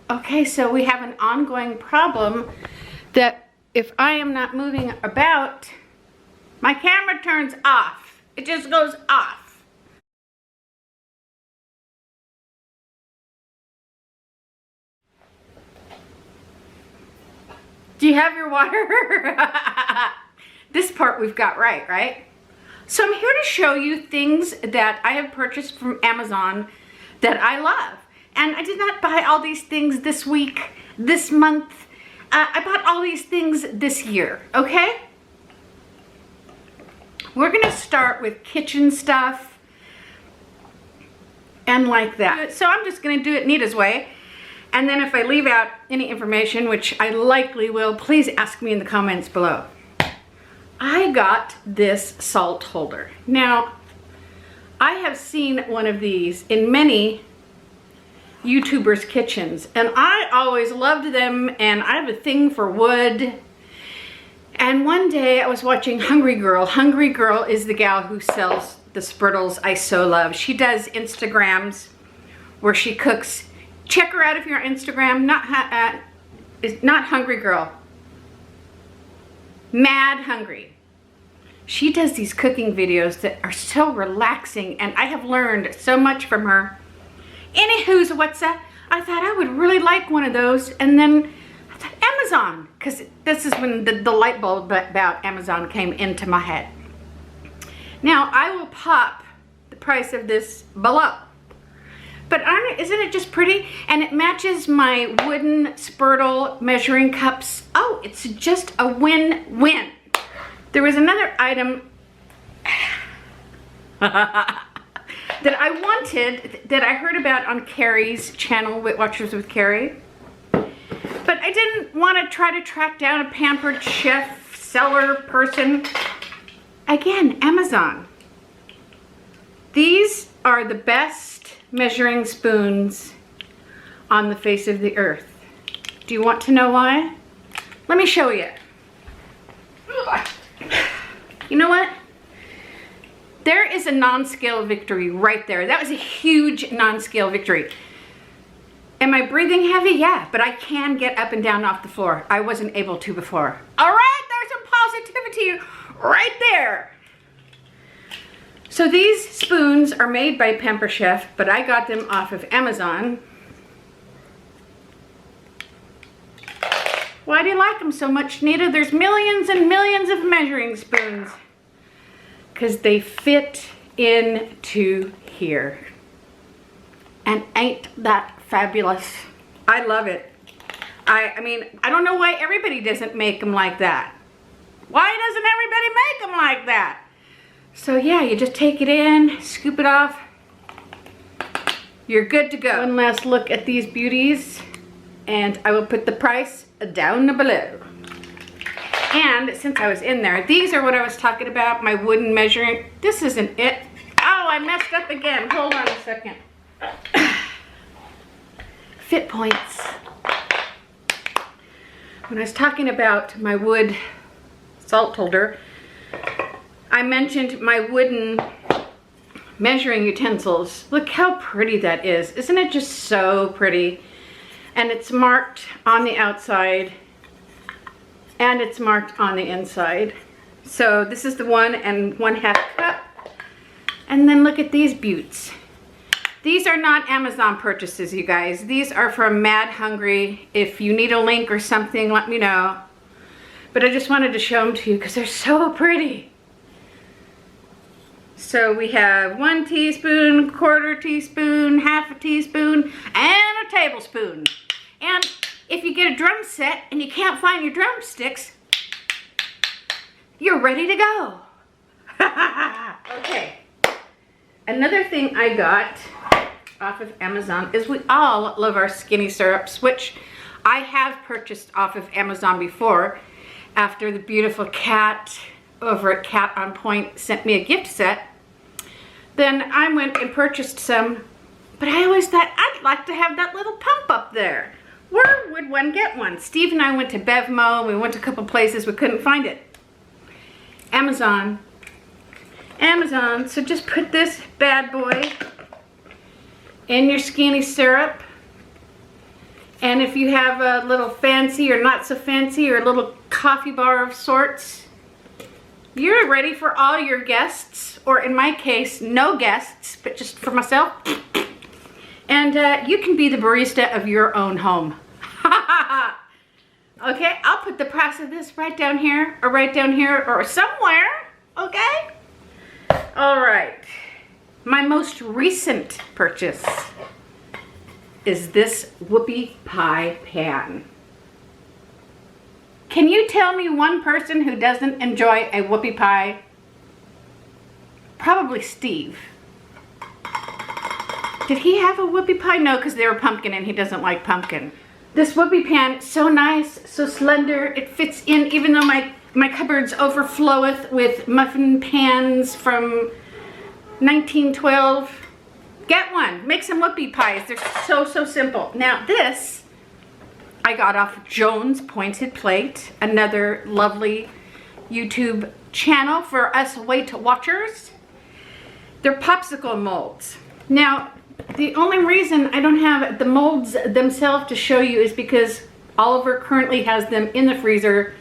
Okay, so we have an ongoing problem that if I am not moving about, my camera turns off. It just goes off. Do you have your water? This part we've got right? So I'm here to show you things that I have purchased from Amazon that I love. And I did not buy all these things this week, this month. I bought all these things this year, okay? We're gonna start with kitchen stuff and like that. So I'm just gonna do it Nita's way. And then if I leave out any information, which I likely will, please ask me in the comments below. I got this salt holder. Now, I have seen one of these in many YouTubers' kitchens, and I always loved them, and I have a thing for wood. And one day I was watching Hungry Girl. Hungry Girl is the gal who sells the spritzels I so love. She does Instagrams where she cooks. Check her out if you're on Instagram. Not Hungry Girl. Mad Hungry. She does these cooking videos that are so relaxing, and I have learned so much from her. Anywho's what's that? I thought I would really like one of those, and then I thought Amazon, because this is when the light bulb about Amazon came into my head. Now I will pop the price of this below, but isn't it just pretty? And it matches my wooden spurtle measuring cups. Oh, it's just a win-win. There was another item that I wanted, that I heard about on Carrie's channel, Weight Watchers with Carrie. But I didn't want to try to track down a pampered chef, seller person. Again, Amazon. These are the best measuring spoons on the face of the earth. Do you want to know why? Let me show you. You know what? There is a non-scale victory right there. That was a huge non-scale victory. Am I breathing heavy? Yeah, but I can get up and down off the floor. I wasn't able to before. All right, there's some positivity right there. So these spoons are made by Pamper Chef, but I got them off of Amazon. Why do you like them so much, Nita? There's millions and millions of measuring spoons. Because they fit into here. And ain't that fabulous? I love it. I mean, I don't know why everybody doesn't make them like that. Why doesn't everybody make them like that? So yeah, you just take it in, scoop it off. You're good to go. One last look at these beauties, and I will put the price down below. And since I was in there, these are what I was talking about, my wooden measuring. This isn't it. Oh, I messed up again. Hold on a second. Fit points. When I was talking about my wood salt holder, I mentioned my wooden measuring utensils. Look how pretty that is. Isn't it just so pretty? And it's marked on the outside, and it's marked on the inside. So this is the 1 1/2 cup. And then look at these beauts. These are not Amazon purchases, you guys. These are from Mad Hungry. If you need a link or something, let me know. But I just wanted to show them to you because they're so pretty. So we have 1 teaspoon, 1/4 teaspoon, 1/2 teaspoon, and a tablespoon. And if you get a drum set and you can't find your drumsticks, you're ready to go. Okay. Another thing I got off of Amazon is we all love our skinny syrups, which I have purchased off of Amazon before after the beautiful Cat over at Cat on Point sent me a gift set. Then I went and purchased some, but I always thought I'd like to have that little pump up there. Where would one get one? Steve and I went to Bevmo, and we went to a couple places, we couldn't find it. Amazon. Amazon. So just put this bad boy in your skinny syrup, And if you have a little fancy or not so fancy or a little coffee bar of sorts, you're ready for all your guests, or in my case, no guests, but just for myself. And you can be the barista of your own home. Okay, I'll put the price of this right down here, or somewhere, okay? All right, my most recent purchase is this whoopie pie pan. Can you tell me one person who doesn't enjoy a whoopie pie? Probably Steve. Did he have a whoopie pie? No, because they were pumpkin and he doesn't like pumpkin. This whoopie pan, so nice, so slender, it fits in even though my cupboards overfloweth with muffin pans from 1912. Get one, make some whoopie pies, they're so simple. Now this, I got off Joan's Pointed Plate, another lovely YouTube channel for us Weight Watchers. They're popsicle molds. Now, the only reason I don't have the molds themselves to show you is because Oliver currently has them in the freezer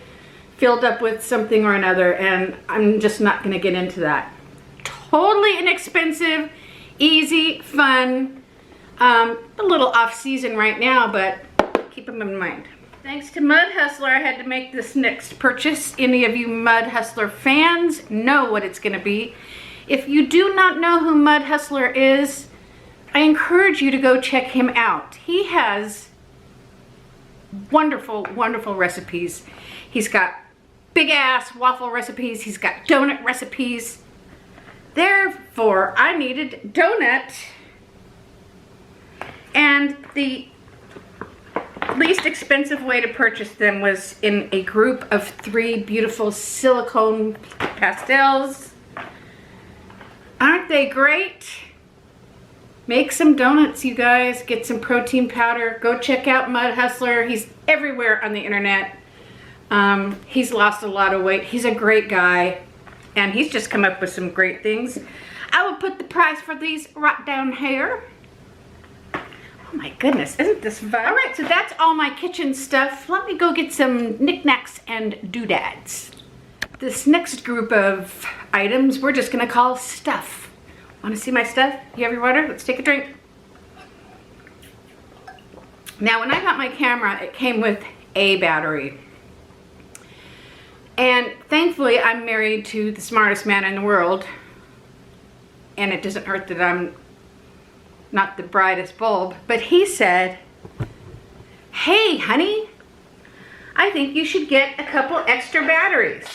filled up with something or another, and I'm just not gonna get into that. Totally inexpensive, easy, fun, a little off season right now, but keep them in mind. Thanks to Mud Hustler, I had to make this next purchase. Any of you Mud Hustler fans know what it's gonna be. If you do not know who Mud Hustler is, I encourage you to go check him out. He has wonderful, wonderful recipes. He's got big ass waffle recipes. He's got donut recipes. Therefore, I needed donut. And the least expensive way to purchase them was in a group of 3 beautiful silicone pastels. Aren't they great? Make some donuts, you guys. Get some protein powder. Go check out Mud Hustler. He's everywhere on the internet. He's lost a lot of weight. He's a great guy. And he's just come up with some great things. I will put the price for these right down here. Oh my goodness, isn't this fun? All right, so that's all my kitchen stuff. Let me go get some knickknacks and doodads. This next group of items we're just gonna call stuff. Want to see my stuff? You have your water? Let's take a drink. Now, when I got my camera, it came with a battery. And thankfully, I'm married to the smartest man in the world. And it doesn't hurt that I'm not the brightest bulb. But he said, hey, honey, I think you should get a couple extra batteries.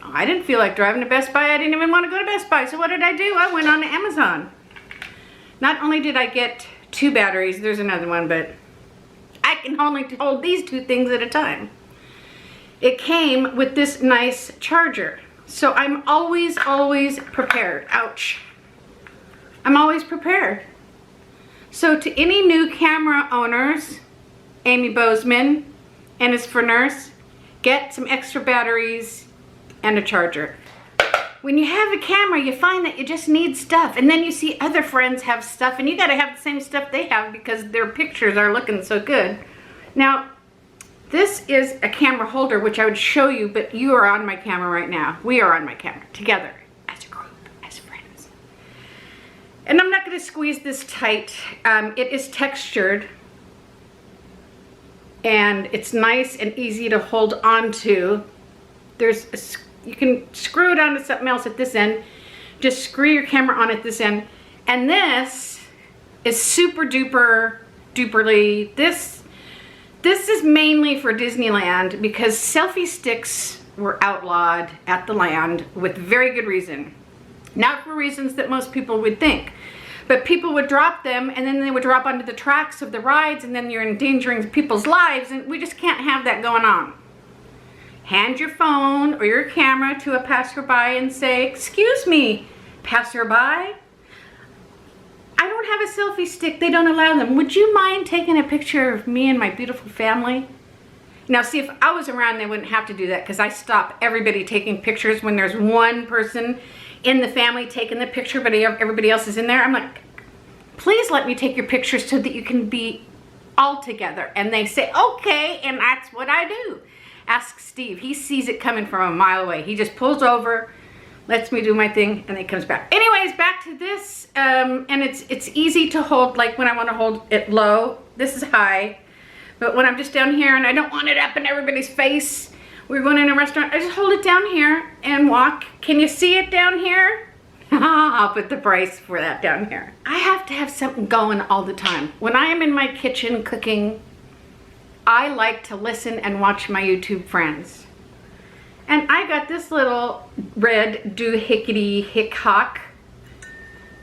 I didn't feel like driving to Best Buy. I didn't even want to go to Best Buy. So what did I do? I went on to Amazon. Not only did I get 2 batteries, there's another one, but I can only hold these 2 things at a time. It came with this nice charger. So I'm always prepared. Ouch. I'm always prepared. So to any new camera owners, Amy Bozeman, and it's for Nurse, get some extra batteries and a charger. When you have a camera, you find that you just need stuff, and then you see other friends have stuff, and you gotta have the same stuff they have because their pictures are looking so good. Now, this is a camera holder, which I would show you, but you are on my camera right now. We are on my camera together as a group, as friends. And I'm not gonna squeeze this tight. It is textured, and it's nice and easy to hold on to. You can screw it onto something else at this end. Just screw your camera on at this end. And this is super duperly. This is mainly for Disneyland because selfie sticks were outlawed at the land with very good reason. Not for reasons that most people would think. But people would drop them, and then they would drop onto the tracks of the rides, and then you're endangering people's lives, and we just can't have that going on. Hand your phone or your camera to a passerby and say, excuse me, passerby, I don't have a selfie stick. They don't allow them. Would you mind taking a picture of me and my beautiful family? Now, see, if I was around, they wouldn't have to do that because I stop everybody taking pictures when there's one person in the family taking the picture, but everybody else is in there. I'm like, please let me take your picture so that you can be all together. And they say, okay, and that's what I do. Ask Steve. He sees it coming from a mile away. He just pulls over, lets me do my thing, and then comes back. Anyways, back to this, and it's easy to hold, like when I want to hold it low. This is high, but when I'm just down here and I don't want it up in everybody's face, we're going in a restaurant, I just hold it down here and walk. Can you see it down here? I'll put the price for that down here. I have to have something going all the time. When I am in my kitchen cooking, I like to listen and watch my YouTube friends. And I got this little red doohickey hick-hock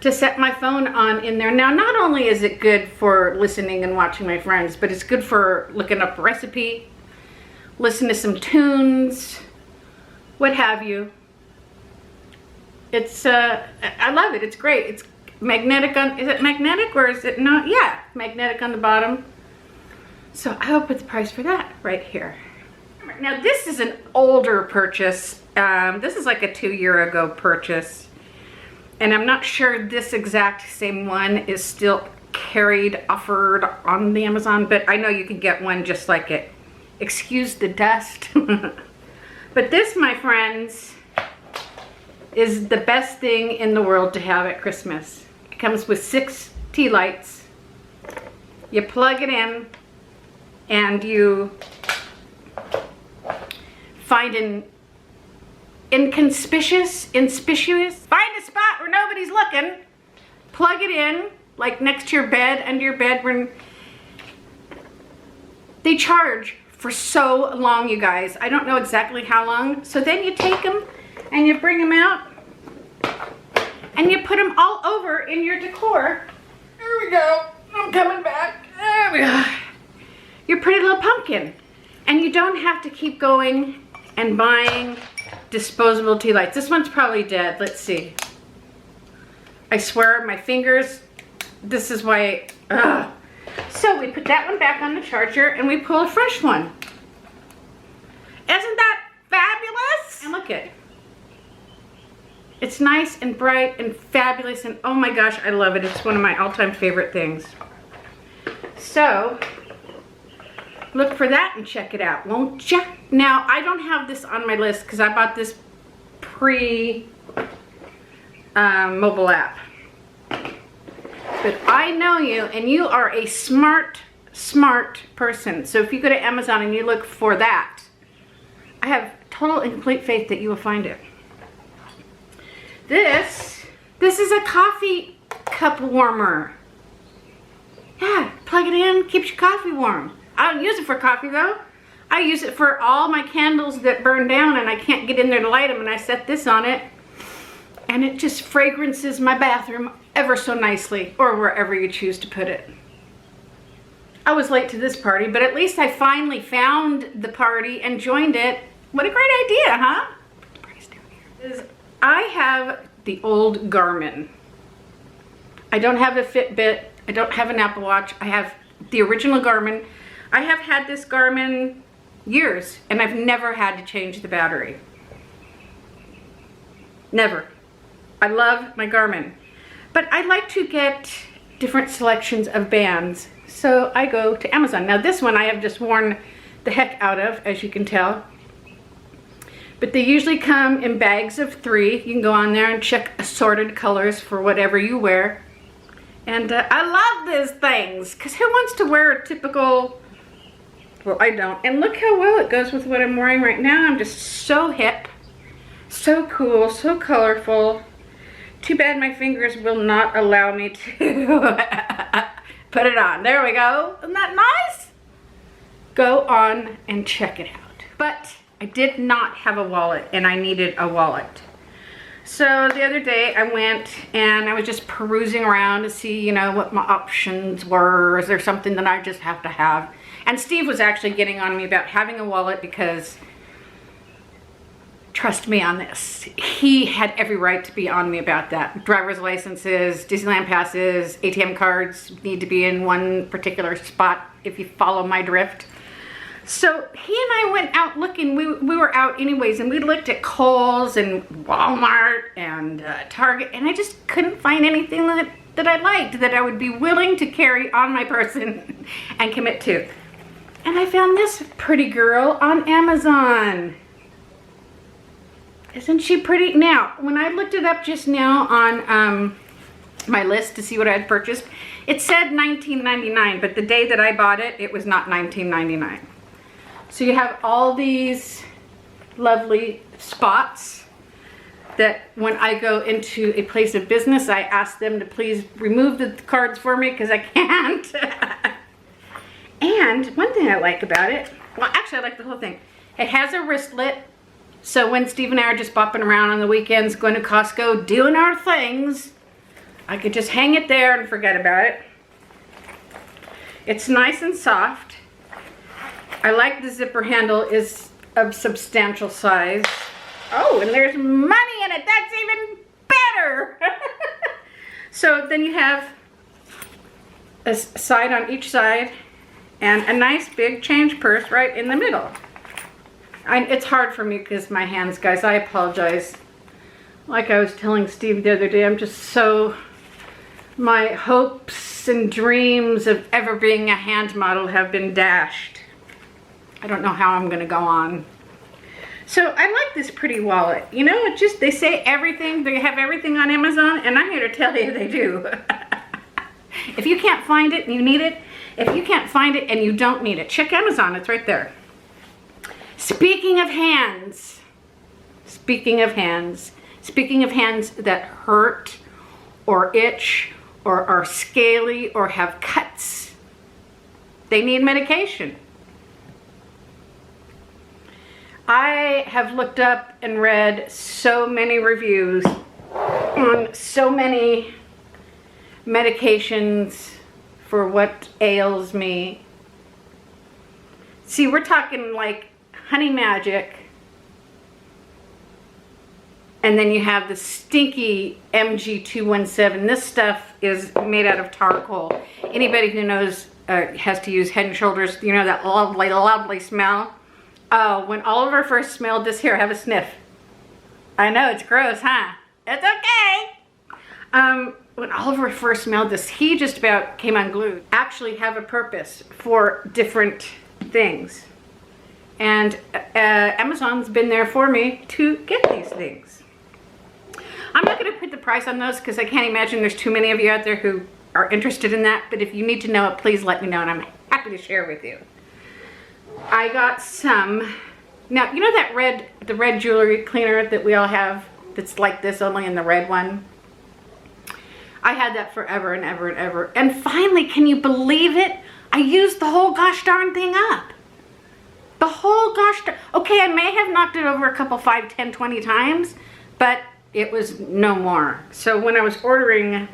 to set my phone on in there. Now, not only is it good for listening and watching my friends, but it's good for looking up a recipe, listen to some tunes, what have you. It's, I love it. It's great. It's magnetic on, is it magnetic or is it not? Yeah, magnetic on the bottom. So I will put the price for that right here. Now this is an older purchase. This is like a 2-year ago purchase. And I'm not sure this exact same one is still offered on the Amazon, but I know you can get one just like it. Excuse the dust. But this, my friends, is the best thing in the world to have at Christmas. It comes with 6 tea lights. You plug it in and you find an inconspicuous, find a spot where nobody's looking, plug it in, like next to your bed, under your bed. When they charge for so long, you guys, I don't know exactly how long. So then you take them and you bring them out and you put them all over in your decor. There we go. I'm coming back. There we go. Your pretty little pumpkin. And you don't have to keep going and buying disposable tea lights. This one's probably dead. Let's see. I swear my fingers, this is why, So we put that one back on the charger and we pull a fresh one. Isn't that fabulous? And look it. It's nice and bright and fabulous, and oh my gosh, I love it. It's one of my all-time favorite things. So look for that and check it out, won't ya? Now, I don't have this on my list because I bought this pre-mobile app. But I know you, and you are a smart person. So if you go to Amazon and you look for that, I have total and complete faith that you will find it. This is a coffee cup warmer. Yeah, plug it in, keeps your coffee warm. I don't use it for coffee though. I use it for all my candles that burn down and I can't get in there to light them, and I set this on it and it just fragrances my bathroom ever so nicely, or wherever you choose to put it. I was late to this party, but at least I finally found the party and joined it. What a great idea, huh? Put the price down here. I have the old Garmin. I don't have a Fitbit. I don't have an Apple Watch. I have the original Garmin. I have had this Garmin years, and I've never had to change the battery. Never. I love my Garmin. But I like to get different selections of bands, so I go to Amazon. Now this one I have just worn the heck out of, as you can tell. But they usually come in bags of 3. You can go on there and check assorted colors for whatever you wear. And I love these things, because who wants to wear a typical, well, I don't. And look how well it goes with what I'm wearing right now. I'm just so hip, so cool, so colorful. Too bad my fingers will not allow me to put it on. There we go. Isn't that nice? Go on and check it out. But I did not have a wallet, and I needed a wallet. So the other day I went and I was just perusing around to see, you know, what my options were. Is there something that I just have to have? And Steve was actually getting on me about having a wallet because, trust me on this, he had every right to be on me about that. Driver's licenses, Disneyland passes, ATM cards need to be in one particular spot if you follow my drift. So he and I went out looking. We were out anyways, and we looked at Kohl's and Walmart and Target, and I just couldn't find anything that that I liked, that I would be willing to carry on my person and commit to. And I found this pretty girl on Amazon. Isn't she pretty? Now, when I looked it up just now on my list to see what I had purchased, it said $19.99, but the day that I bought it, it was not $19.99. So you have all these lovely spots that when I go into a place of business, I ask them to please remove the cards for me because I can't. And one thing I like about it, well, actually I like the whole thing. It has a wristlet, so when Steve and I are just bopping around on the weekends, going to Costco, doing our things, I could just hang it there and forget about it. It's nice and soft. I like the zipper handle is of substantial size. Oh, and there's money in it. That's even better. So then you have a side on each side and a nice big change purse right in the middle. It's hard for me because my hands, guys, I apologize. Like I was telling Steve the other day, I'm just so, my hopes and dreams of ever being a hand model have been dashed. I don't know how I'm gonna go on. So I like this pretty wallet. You know, it just, they say everything, they have everything on Amazon, and I'm here to tell you they do. If you can't find it and you need it, if you can't find it and you don't need it, check Amazon, it's right there. Speaking of hands that hurt or itch or are scaly or have cuts, they need medication. I have looked up and read so many reviews on so many medications for what ails me. See, we're talking like Honey Magic, and then you have the stinky MG217. This stuff is made out of charcoal. Anybody who knows has to use Head and Shoulders, you know that lovely, lovely smell. Oh, when Oliver first smelled this, here, have a sniff. I know, it's gross, huh? It's okay. When Oliver first smelled this, he just about came unglued. Actually have a purpose for different things. And Amazon's been there for me to get these things. I'm not gonna put the price on those because I can't imagine there's too many of you out there who are interested in that, but if you need to know it, please let me know and I'm happy to share with you. I got some, now you know that the red jewelry cleaner that we all have that's like this, only in the red one? I had that forever and ever and ever. And finally, can you believe it? I used the whole gosh darn thing up. The whole gosh darn, okay, I may have knocked it over a couple 5, 10, 20 times, but it was no more. So when I was ordering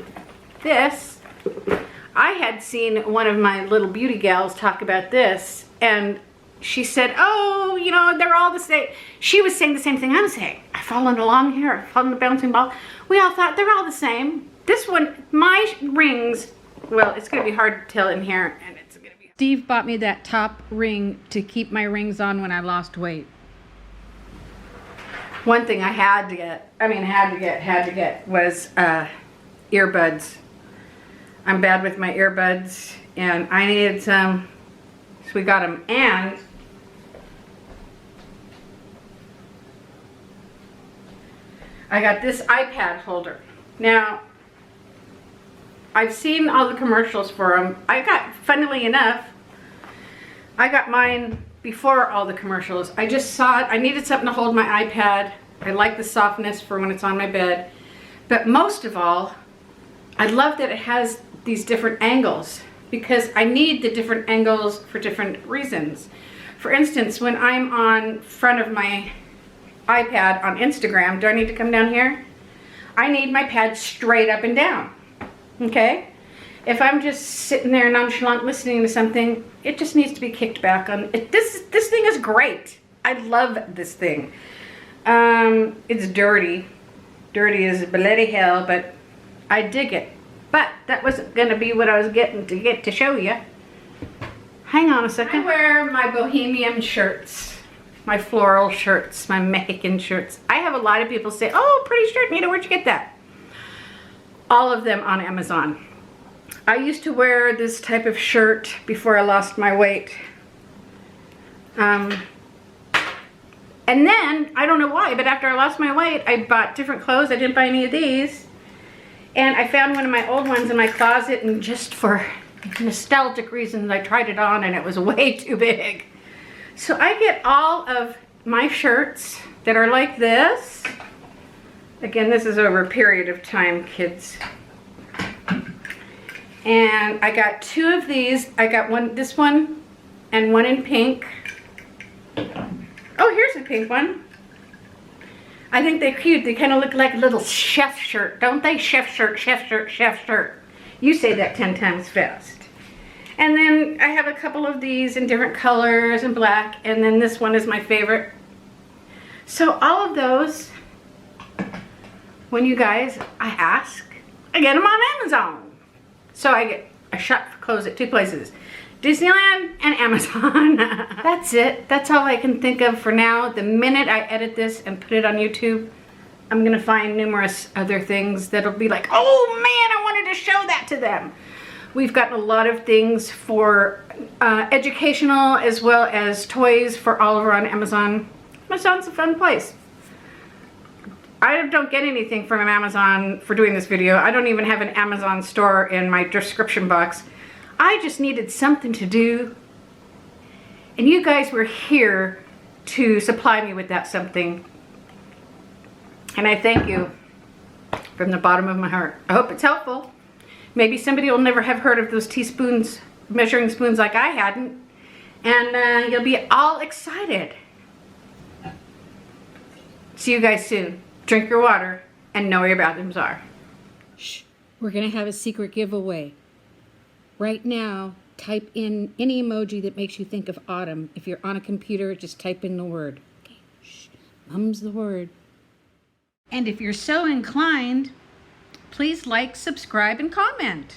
this, I had seen one of my little beauty gals talk about this, and she said, oh, you know, they're all the same. She was saying the same thing I'm saying. I've fallen along here, I've fallen the bouncing ball. We all thought they're all the same. This one, my rings, well, it's gonna be hard to tell in here, and it's gonna be. Steve bought me that top ring to keep my rings on when I lost weight. One thing I had to get, had to get was earbuds. I'm bad with my earbuds, and I needed some, so we got them. And I got this iPad holder. Now, I've seen all the commercials for them. Funnily enough, I got mine before all the commercials. I just saw it. I needed something to hold my iPad. I like the softness for when it's on my bed. But most of all, I love that it has these different angles because I need the different angles for different reasons. For instance, when I'm on front of my iPad on Instagram, do I need to come down here? I need my pad straight up and down, okay? If I'm just sitting there nonchalant listening to something, it just needs to be kicked back on. This thing is great. I love this thing. It's dirty. Dirty as bloody hell, but I dig it. But that wasn't gonna be what I was getting to show you. Hang on a second. I wear my bohemian shirts, my floral shirts, my Mexican shirts. I have a lot of people say, oh, pretty shirt, Anita, where'd you get that? all of them on Amazon. I used to wear this type of shirt before I lost my weight. And then, I don't know why, but after I lost my weight, I bought different clothes. I didn't buy any of these. And I found one of my old ones in my closet, and just for nostalgic reasons, I tried it on and it was way too big. So I get all of my shirts that are like this. Again, this is over a period of time, kids. And I got 2 of these. I got one, this one, and one in pink. Oh, here's a pink one. I think they're cute. They kind of look like a little chef shirt, don't they? Chef shirt, chef shirt, chef shirt. You say that 10 times fast. And then I have a couple of these in different colors and black, and then this one is my favorite. So all of those, when you guys ask, I get them on Amazon. So I shop for clothes at 2 places. Disneyland and Amazon. That's it. That's all I can think of for now. The minute I edit this and put it on YouTube, I'm gonna find numerous other things that'll be like, oh man, I wanted to show that to them. We've gotten a lot of things for educational as well as toys for Oliver on Amazon. Amazon's a fun place. I don't get anything from Amazon for doing this video. I don't even have an Amazon store in my description box. I just needed something to do, and you guys were here to supply me with that something, and I thank you from the bottom of my heart. I hope it's helpful. Maybe somebody will never have heard of those teaspoons, measuring spoons like I hadn't, and you'll be all excited. See you guys soon. Drink your water and know where your bathrooms are. Shh, we're gonna have a secret giveaway. Right now, type in any emoji that makes you think of autumn. If you're on a computer, just type in the word. Okay, shh, mum's the word. And if you're so inclined, please like, subscribe, and comment.